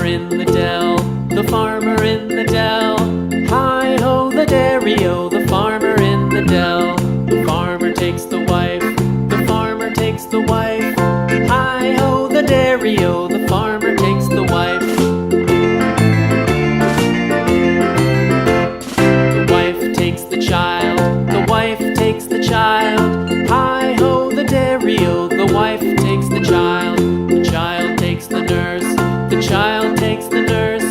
in the dell, the farmer in the dell. Hi-ho the dairy-o, the farmer in the dell. The farmer takes the wife, the farmer takes the wife. Hi-ho the dairy-o, the farmer takes the wife. The wife takes the child, the wife takes the child. Hi-ho the dairy-o, the wife takes the child. The child takes the nurse, the child takes the nurse.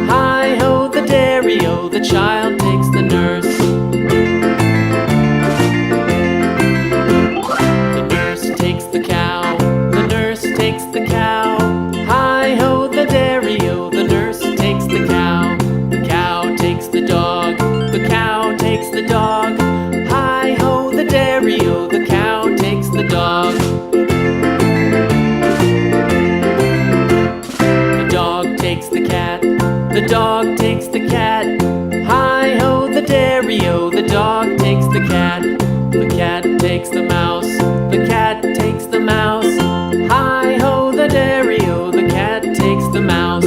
Hi-ho the dairy-o, the child takes the nurse. The nurse takes the cow, the nurse takes the cow. Hi-ho the dairy-o, the nurse takes the cow. The cow takes the dog, the cow takes the dog. Hi-ho the dairy-o, the cow takes the dog. The dog takes the cat, the dog takes the cat. Hi-ho the dairy-o, the dog takes the cat. The cat takes the mouse, the cat takes the mouse. Hi-ho the dairy-o, the cat takes the mouse.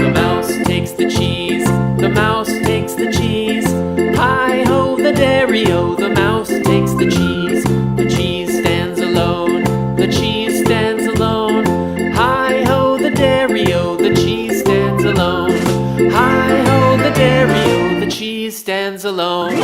The mouse takes the cheese, the mouse takes the cheese. Hi-ho the dairy-o, the mouse takes the cheese. The cheese stands alone, the cheese stands alone. Hi-ho the dairy-o, the cheese stands alone. Hi-ho the dairy-o, the cheese stands alone.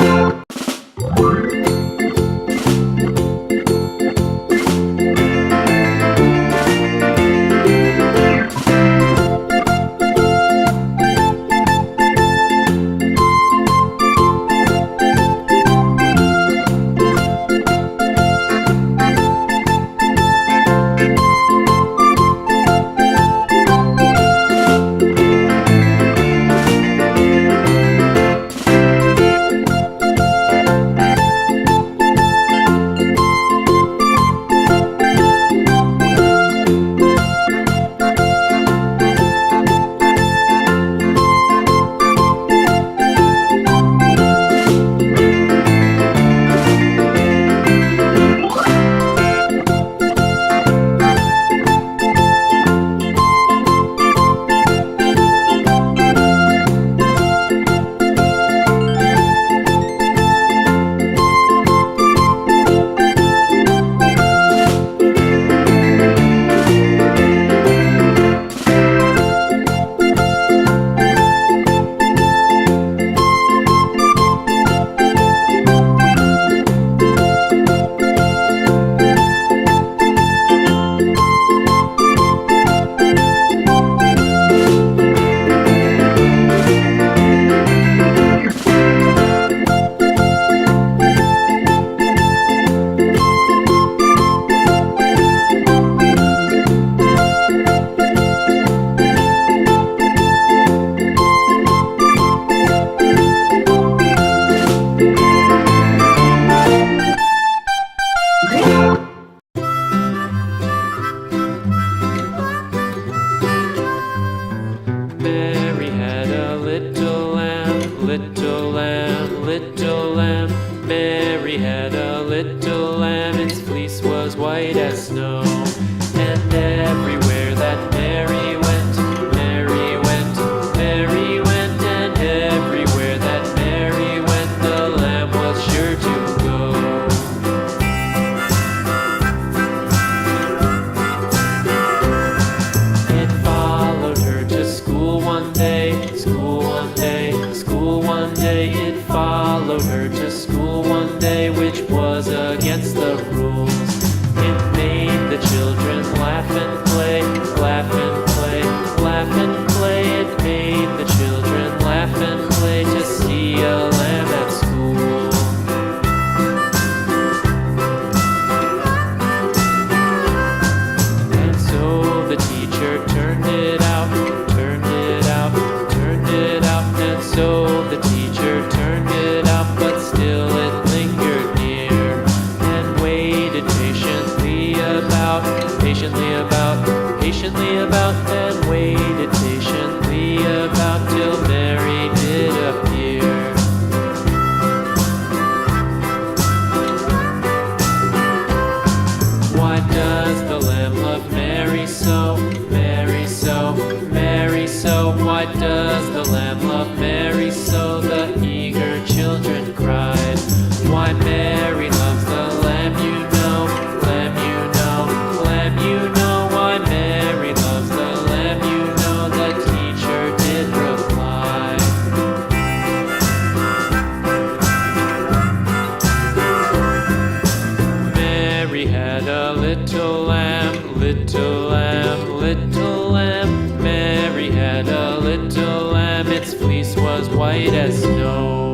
Mary had a little lamb, little lamb, little lamb. Mary had a little lamb, its fleece was white as snow. And everywhere that Mary went, Mary went, Mary went. And everywhere that Mary went, the lamb was sure to go. It followed her to school one day, school one day, school one day. It followed her to school one day, which was against the rules. It made the children laugh and play, laugh and play, laugh and play. It made the children laugh and play to see a lamb at school. And so the teacher turned it out, turned it out, turned it out. And so the teacher turned it out, but still it lingered near and waited patiently about, patiently about, patiently about, and waited patiently about till Mary did appear. Why does the lamb look little lamb, little lamb, little lamb. Mary had a little lamb, its fleece was white as snow.